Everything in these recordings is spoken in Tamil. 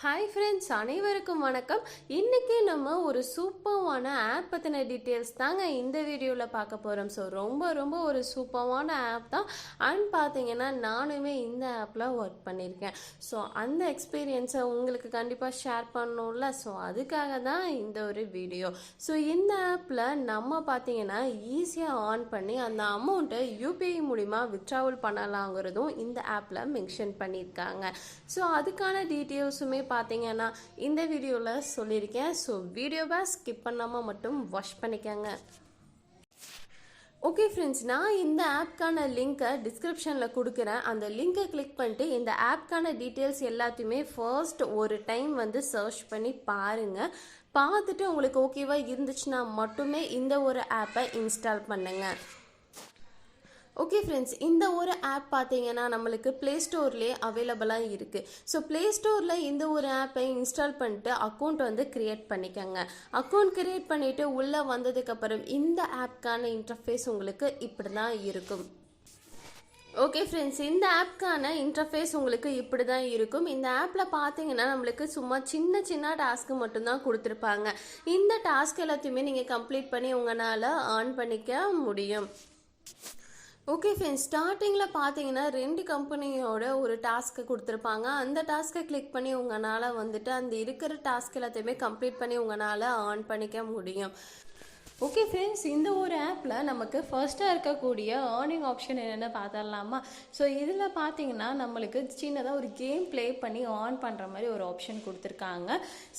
ஹாய் ஃப்ரெண்ட்ஸ், அனைவருக்கும் வணக்கம். இன்றைக்கி நம்ம ஒரு சூப்பரான ஆப் பற்றின டீட்டெயில்ஸ் தாங்க இந்த வீடியோவில் பார்க்க போகிறோம். ஸோ ரொம்ப ஒரு சூப்பரான ஆப் தான். அண்ட் பார்த்தீங்கன்னா நானுமே இந்த ஆப்பில் ஒர்க் பண்ணியிருக்கேன். ஸோ அந்த எக்ஸ்பீரியன்ஸை உங்களுக்கு கண்டிப்பாக ஷேர் பண்ணணும்ல. ஸோ அதுக்காக தான் இந்த ஒரு வீடியோ. ஸோ இந்த ஆப்பில் நம்ம பார்த்தீங்கன்னா ஈஸியாக ஆன் பண்ணி அந்த அமௌண்ட்டை யூபிஐ மூலிமா வித்ட்ராவல் பண்ணலாங்கிறதும் இந்த ஆப்பில் மென்ஷன் பண்ணியிருக்காங்க. ஸோ அதுக்கான டீட்டெயில்ஸுமே பார்த்தீங்கன்னா இந்த வீடியோவில் சொல்லியிருக்கேன். ஸோ வீடியோவை ஸ்கிப் பண்ணாமல் மட்டும் வாட்ச் பண்ணிக்கோங்க. ஓகே ஃப்ரெண்ட்ஸ், நான் இந்த ஆப்க்கான லிங்க்கை டிஸ்கிரிப்ஷனில் கொடுக்குறேன். அந்த லிங்க்கை கிளிக் பண்ணிட்டு இந்த ஆப்க்கான டீட்டெயில்ஸ் எல்லாத்தையுமே ஃபர்ஸ்ட் ஒரு டைம் சர்ச் பண்ணி பாருங்கள். பார்த்துட்டு உங்களுக்கு ஓகேவாக இருந்துச்சுன்னா மட்டுமே இந்த ஒரு ஆப்பை இன்ஸ்டால் பண்ணுங்கள். ஓகே ஃப்ரெண்ட்ஸ், இந்த ஒரு ஆப் பார்த்தீங்கன்னா நம்மளுக்கு ப்ளே ஸ்டோர்லேயே அவைலபிளாக இருக்குது. ஸோ ப்ளே ஸ்டோரில் இந்த ஒரு ஆப்பை இன்ஸ்டால் பண்ணிட்டு அக்கௌண்ட் க்ரியேட் பண்ணிக்கோங்க. அக்கௌண்ட் க்ரியேட் பண்ணிவிட்டு உள்ளே வந்ததுக்கப்புறம் இந்த ஆப்க்கான இன்டர்ஃபேஸ் உங்களுக்கு இப்படி தான் இருக்கும். ஓகே ஃப்ரெண்ட்ஸ், இந்த ஆப்க்கான இன்டர்ஃபேஸ் உங்களுக்கு இப்படி தான் இருக்கும். இந்த ஆப்பில் பார்த்தீங்கன்னா நம்மளுக்கு சும்மா சின்ன டாஸ்க்கு மட்டும்தான் கொடுத்துருப்பாங்க. இந்த டாஸ்க் எல்லாத்தையுமே நீங்கள் கம்ப்ளீட் பண்ணி உங்களால் ஆன் பண்ணிக்க முடியும். ஓகே ஃப்ரெண்ட்ஸ், ஸ்டார்டிங்கில் பார்த்தீங்கன்னா 2 கம்பெனியோட ஒரு டாஸ்க்கை கொடுத்துருப்பாங்க. அந்த டாஸ்க்கை கிளிக் பண்ணி உங்களால் அந்த இருக்கிற டாஸ்க் எல்லாத்தையுமே கம்ப்ளீட் பண்ணி உங்களால் ஆன் பண்ணிக்க முடியும். ஓகே ஃப்ரெண்ட்ஸ், இந்த ஒரு ஆப்பில் நமக்கு ஃபர்ஸ்ட்டாக இருக்கக்கூடிய ஏர்னிங் ஆப்ஷன் என்னென்னு பார்த்துடலாமா? ஸோ இதில் பார்த்தீங்கன்னா நம்மளுக்கு சின்னதாக ஒரு கேம் ப்ளே பண்ணி ஆன் பண்ணுற மாதிரி ஒரு ஆப்ஷன் கொடுத்துருக்காங்க.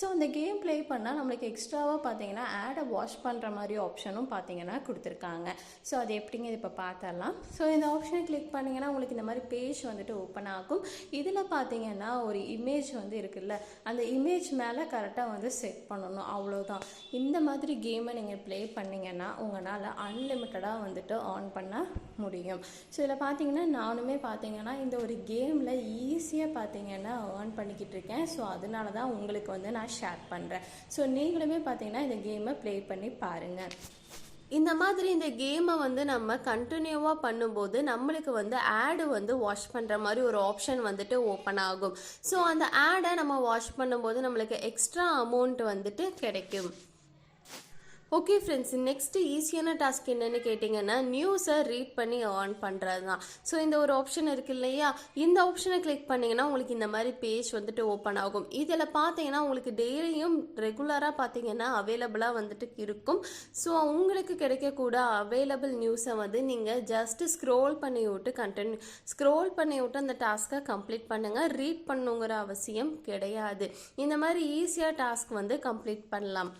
ஸோ அந்த கேம் ப்ளே பண்ணால் நம்மளுக்கு எக்ஸ்ட்ராவாக பார்த்தீங்கன்னா ஆடை வாட்ச் பண்ணுற மாதிரி ஆப்ஷனும் பார்த்தீங்கன்னா கொடுத்துருக்காங்க. ஸோ அது எப்படிங்க இப்போ பார்த்துடலாம். ஸோ இந்த ஆப்ஷனை கிளிக் பண்ணிங்கன்னா உங்களுக்கு இந்த மாதிரி பேஜ் ஓப்பன் ஆகும். இதில் பார்த்தீங்கன்னா ஒரு இமேஜ் இருக்குல்ல, அந்த இமேஜ் மேலே கரெக்டாக செட் பண்ணணும், அவ்வளோதான். இந்த மாதிரி கேமை நீங்கள் ப்ளே பண்ணிங்கன்னா உங்களால் அன்லிமிட்டடாக ஆன் பண்ண முடியும். ஸோ இதில் பார்த்தீங்கன்னா நானுமே பார்த்தீங்கன்னா இந்த ஒரு கேமில் ஈஸியாக பார்த்தீங்கன்னா ஏர்ன் பண்ணிக்கிட்டு இருக்கேன். ஸோ அதனால தான் உங்களுக்கு நான் ஷேர் பண்ணுறேன். ஸோ நீங்களுமே பார்த்தீங்கன்னா இந்த கேமை ப்ளே பண்ணி பாருங்கள். இந்த மாதிரி இந்த கேமை நம்ம கண்டினியூவாக பண்ணும்போது நம்மளுக்கு ஆடு வாட்ச் பண்ணுற மாதிரி ஒரு ஆப்ஷன் ஓப்பன் ஆகும். ஸோ அந்த ஆடை நம்ம வாட்ச் பண்ணும்போது நம்மளுக்கு எக்ஸ்ட்ரா அமௌண்ட் கிடைக்கும். ஓகே ஃப்ரெண்ட்ஸ், நெக்ஸ்ட்டு ஈஸியான டாஸ்க் என்னென்னு கேட்டிங்கன்னா நியூஸை ரீட் பண்ணி ஆன் பண்ணுறது தான். ஸோ இந்த ஒரு ஆப்ஷன் இருக்குது இல்லையா, இந்த ஆப்ஷனை கிளிக் பண்ணிங்கன்னா உங்களுக்கு இந்த மாதிரி பேஜ் ஓப்பன் ஆகும். இதில் பார்த்தீங்கன்னா உங்களுக்கு டெய்லியும் ரெகுலராக பார்த்தீங்கன்னா அவைலபிளாக இருக்கும். ஸோ உங்களுக்கு கிடைக்கக்கூட அவைலபிள் நியூஸை நீங்கள் ஜஸ்ட்டு ஸ்க்ரோல் பண்ணி விட்டு அந்த டாஸ்க்கை கம்ப்ளீட் பண்ணுங்கள். ரீட் பண்ணுங்கிற அவசியம் கிடையாது. இந்த மாதிரி ஈஸியாக டாஸ்க் கம்ப்ளீட் பண்ணலாம்.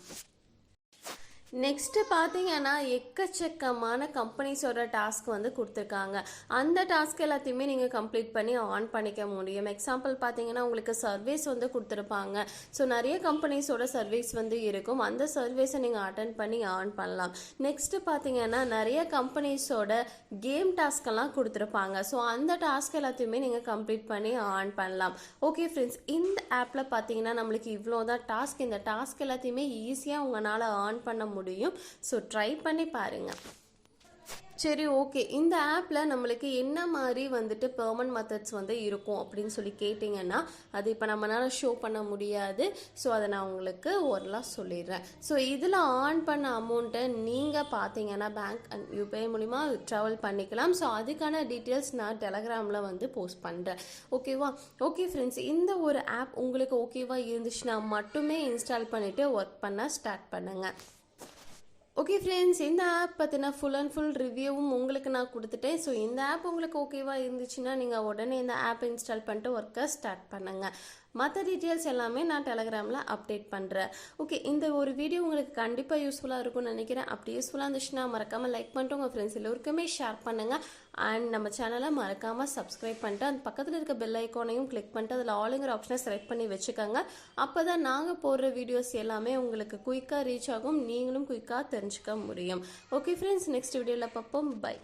நெக்ஸ்ட்டு பார்த்தீங்கன்னா எக்கச்சக்கமான கம்பெனிஸோட டாஸ்க் கொடுத்துருக்காங்க. அந்த டாஸ்க் எல்லாத்தையுமே நீங்கள் கம்ப்ளீட் பண்ணி ஆன் பண்ணிக்க முடியும். எக்ஸாம்பிள் பார்த்தீங்கன்னா உங்களுக்கு சர்வீஸ் கொடுத்துருப்பாங்க. ஸோ நிறைய கம்பெனிஸோட சர்வீஸ் இருக்கும். அந்த சர்வீஸை நீங்கள் அட்டன் பண்ணி ஆன் பண்ணலாம். நெக்ஸ்ட்டு பார்த்தீங்கன்னா நிறைய கம்பெனிஸோட கேம் டாஸ்க்கெல்லாம் கொடுத்துருப்பாங்க. ஸோ அந்த டாஸ்க் எல்லாத்தையுமே நீங்கள் கம்ப்ளீட் பண்ணி ஆன் பண்ணலாம். ஓகே ஃப்ரெண்ட்ஸ், இந்த ஆப்பில் பார்த்தீங்கன்னா நம்மளுக்கு இவ்வளோ தான் டாஸ்க். இந்த டாஸ்க் எல்லாத்தையுமே ஈஸியாக உங்களால் ஆன் பண்ண முடியும். ஸோ ட்ரை பண்ணி பாருங்க. சரி, ஓகே, இந்த ஆப்பில் நம்மளுக்கு என்ன மாதிரி பெர்மனன்ட் மெத்தட்ஸ் இருக்கும் அப்படின்னு சொல்லி கேட்டிங்கன்னா அது இப்போ நம்மளால் ஷோ பண்ண முடியாது. ஸோ அதை நான் உங்களுக்கு ஓரலாக சொல்லிடுறேன். ஸோ இதில் ஆன் பண்ண அமௌண்ட்டை நீங்கள் பார்த்தீங்கன்னா பேங்க் அண்ட் யூபிஐ மூலிமா ட்ராவல் பண்ணிக்கலாம். ஸோ அதுக்கான டீட்டெயில்ஸ் நான் டெலகிராமில் போஸ்ட் பண்ணுறேன். ஓகேவா? ஓகே ஃப்ரெண்ட்ஸ், இந்த ஒரு ஆப் உங்களுக்கு ஓகேவா இருந்துச்சுன்னா மட்டுமே இன்ஸ்டால் பண்ணிவிட்டு ஒர்க் பண்ண ஸ்டார்ட் பண்ணுங்கள். ஓகே ஃப்ரெண்ட்ஸ், இந்த ஆப் பற்றின ஃபுல் அண்ட் ஃபுல் ரிவ்யூவும் உங்களுக்கு நான் கொடுத்துட்டேன். ஸோ இந்த ஆப் உங்களுக்கு ஓகேவாக இருந்துச்சுன்னா நீங்கள் உடனே இந்த ஆப்பை இன்ஸ்டால் பண்ணிட்டு ஒர்க்கை ஸ்டார்ட் பண்ணுங்கள். மற்ற டீட்டெயில்ஸ் எல்லாமே நான் டெலகிராமில் அப்டேட் பண்ணுறேன். ஓகே, இந்த ஒரு வீடியோ உங்களுக்கு கண்டிப்பாக யூஸ்ஃபுல்லாக இருக்கும்னு நினைக்கிறேன். அப்படி யூஸ்ஃபுல்லாக இருந்துச்சுன்னா மறக்காமல் லைக் பண்ணிட்டு உங்கள் ஃப்ரெண்ட்ஸ் எல்லோருக்குமே ஷேர் பண்ணுங்கள். அண்ட் நம்ம சேனலை மறக்காமல் சப்ஸ்கிரைப் பண்ணிட்டு அந்த பக்கத்தில் இருக்க பெல் ஐக்கானையும் கிளிக் பண்ணிட்டு அதில் ஆளுங்கிற ஆப்ஷனை செலக்ட் பண்ணி வச்சுக்கோங்க. அப்போ தான் நாங்கள் போடுற வீடியோஸ் எல்லாமே உங்களுக்கு குயிக்காக ரீச் ஆகும், நீங்களும் குயிக்காக தெரிஞ்சுக்க முடியும். ஓகே ஃப்ரெண்ட்ஸ், நெக்ஸ்ட் வீடியோவில் பார்ப்போம். பை.